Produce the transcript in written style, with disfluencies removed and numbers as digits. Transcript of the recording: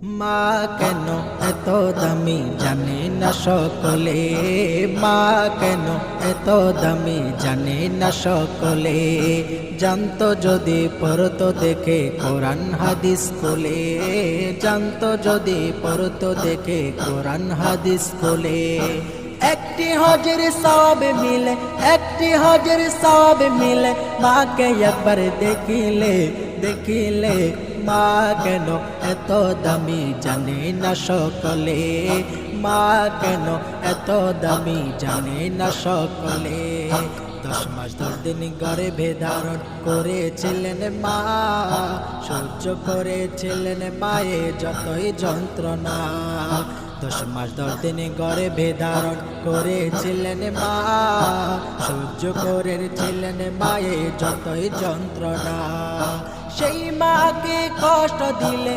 মা কেন এত দামি জানে না সকলে, মা কেন এত দামি জানে না সকলে। জানতো যদি পড়তো দেখে কোরআন হাদিস কোলে, জানতো যদি পড়তো দেখে কোরআন হাদিস কোলে। একটি হজের সওয়াব মিলে, একটি হজের সওয়াব মিলে, মাকে একবার দেখিলে দেখিলে। মা কেন এত দামি জানে না সকলে, মা কেন এত দামি জানে না সকলে। 10 মাস 10 দিন গর্ভে ধারণ করেছিলেন মা, সহ্য করেছিলেন মায়ে যতই যন্ত্রণা। 10 মাস 10 দিন গর্ভে ধারণ করেছিলেন মা, সহ্য করেছিলেন মায়ে যতই যন্ত্রণা। সেই মাকে কষ্ট দিলে